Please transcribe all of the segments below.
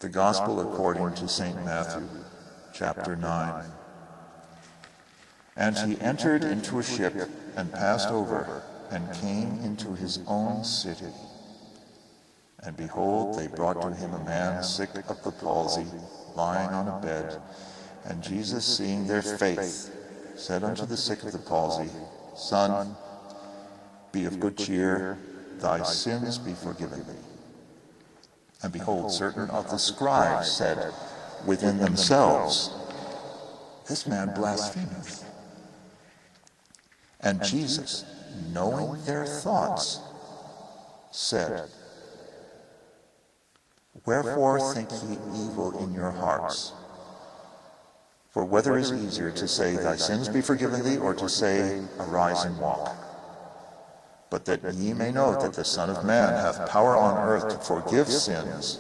The Gospel according to St. Matthew, chapter 9. And he entered into a ship and passed over, and came into his own city. And behold, they brought to him a man sick of the palsy, lying on a bed. And Jesus, seeing their faith, said unto the sick of the palsy, Son, be of good cheer, thy sins be forgiven thee. And behold, certain of the scribes said within themselves, This man blasphemeth. And Jesus, knowing their thoughts, said, Wherefore think ye evil in your hearts? For whether is easier to say, Thy sins be forgiven thee, or to say, Arise and walk? But that ye may know that the Son of Man hath power on earth to forgive sins,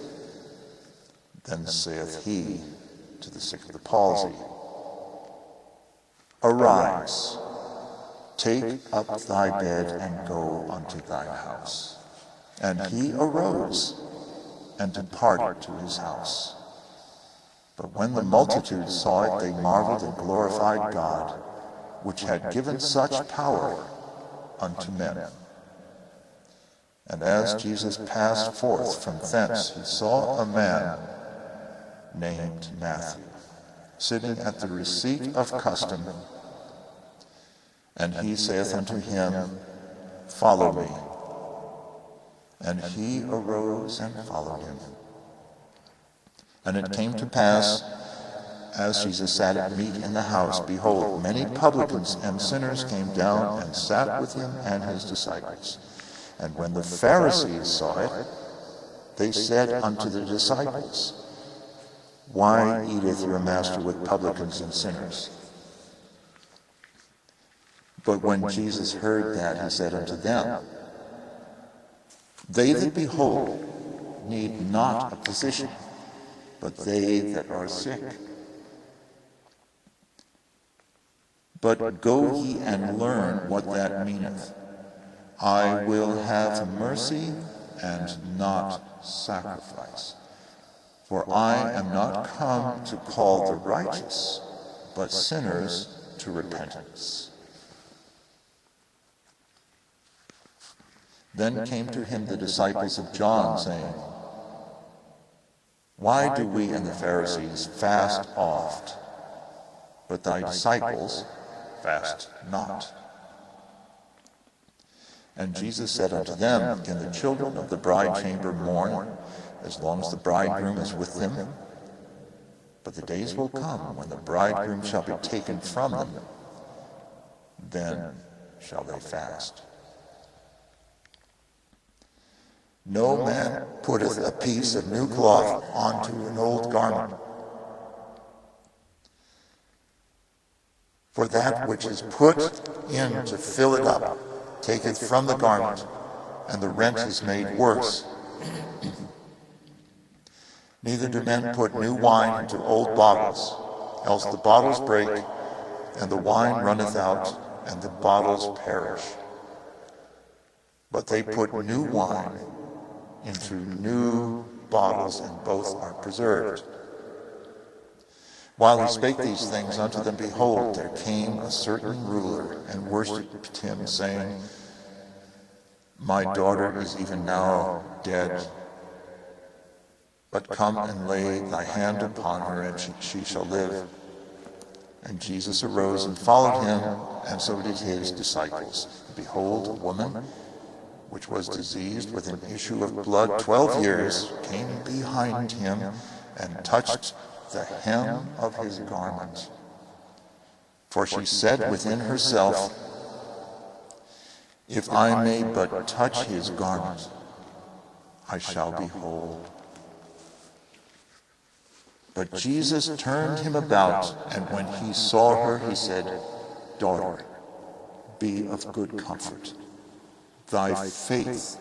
then saith he to the sick of the palsy, Arise, take up thy bed, and go unto thine house. And he arose, and departed to his house. But when the multitude saw it, they marveled and glorified God, which had given such power unto men. And as Jesus passed forth from thence, he saw a man named Matthew, sitting at the receipt of custom. And he saith unto him, Follow me. And he arose and followed him. And it came to pass, as Jesus sat at meat in the house, behold, many publicans and sinners came down and sat with him and his disciples. And when the Pharisees saw it, they said unto the disciples, Why eateth your master with publicans and sinners? But when Jesus heard that, he said unto them, They that be whole need not a physician, but they that are sick. But go ye and learn what that meaneth. I will have mercy and not sacrifice. For I am not come to call the righteous, but sinners to repentance. Then came to him the disciples of John, saying, Why do we and the Pharisees fast oft, but thy disciples fast not? And Jesus said unto them, Can the children of the bride chamber mourn, as long as the bridegroom is with them? But the days will come when the bridegroom shall be taken from them. Then shall they fast. No man putteth a piece of new cloth onto an old garment. For that which is put in to fill it up taketh from the garment, and the rent is made worse. Neither do men put new wine into old bottles, else the bottles break, and the wine runneth out, and the bottles perish. But they put new wine into new bottles, and both are preserved. While he spake these things unto them, behold, there came a certain ruler, and worshipped him, saying, My daughter is even now dead, but come and lay thy hand upon her, and she shall live. And Jesus arose and followed him, and so did his disciples. Behold, a woman, which was diseased with an issue of blood 12 years, came behind him, and touched the hem of his garment. For she said within herself, If I may but touch his garment, I shall be whole. But Jesus turned him about, and when he saw her, he said, Daughter, be of good comfort. Thy faith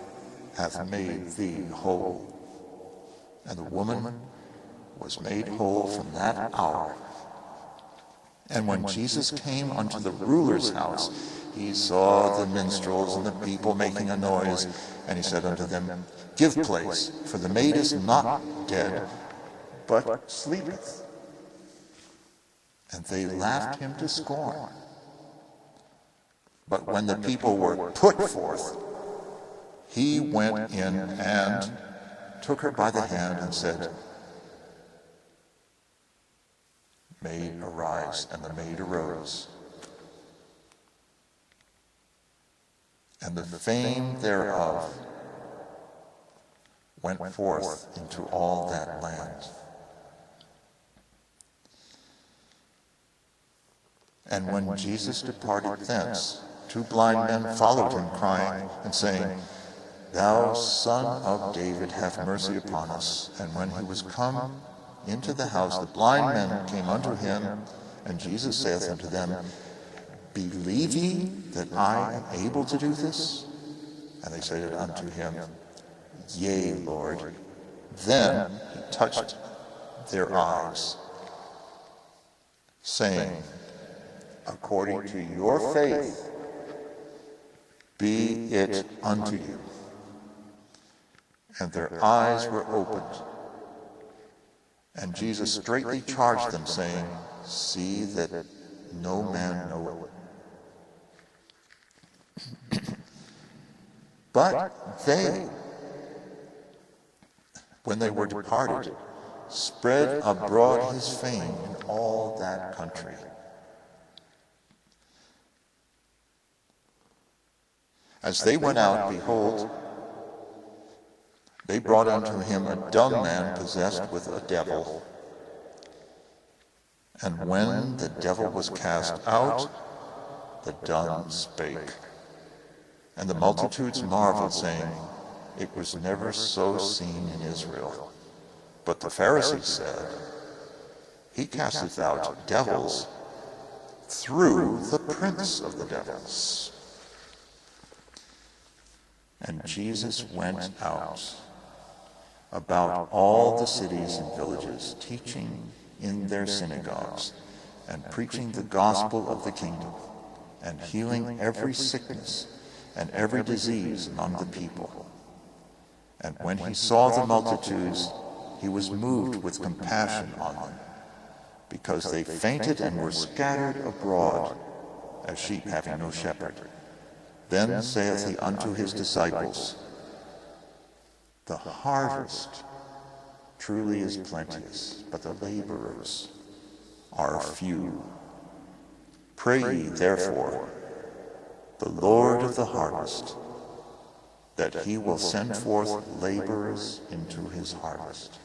hath made thee whole. And the woman was made whole from that hour. And when Jesus came unto the ruler's house, he saw the minstrels and the people making a noise, and he said unto them, Give place, for the maid is not dead, but sleepeth. And they laughed him to scorn. But when the people were put forth, he went in and took her by the hand and said, Maid, arise. And the maid arose. And the fame thereof went forth into all that land. And when Jesus departed thence, 2 blind men followed him, crying and saying, Thou Son of David, have mercy upon us. And when he was come into the house, the blind men came unto him, and Jesus saith unto them, Believe ye that I am able to do this? And they said unto him, Yea, Lord. Then he touched their eyes, saying, According to your faith, be it unto you. And their eyes were opened. And Jesus straitly charged them, saying, See that no man know it. But they, when they were departed, spread abroad his fame in all that country. As they went out, behold, they brought unto him a dumb man possessed with a devil. And when the devil was cast out, the dumb spake. And the multitudes marveled, saying, It was never so seen in Israel. But the Pharisees said, He casteth out devils through the prince of the devils. And Jesus went out about all the cities and villages, teaching in their synagogues, and preaching the gospel of the kingdom, and healing every sickness and every disease among the people. And when he saw the multitudes, he was moved with compassion on them, because they fainted and were scattered abroad, as sheep having no shepherd. Then saith he unto his disciples, The harvest truly is plenteous, but the laborers are few. Pray ye therefore the Lord of the harvest, that he will send forth laborers into his harvest.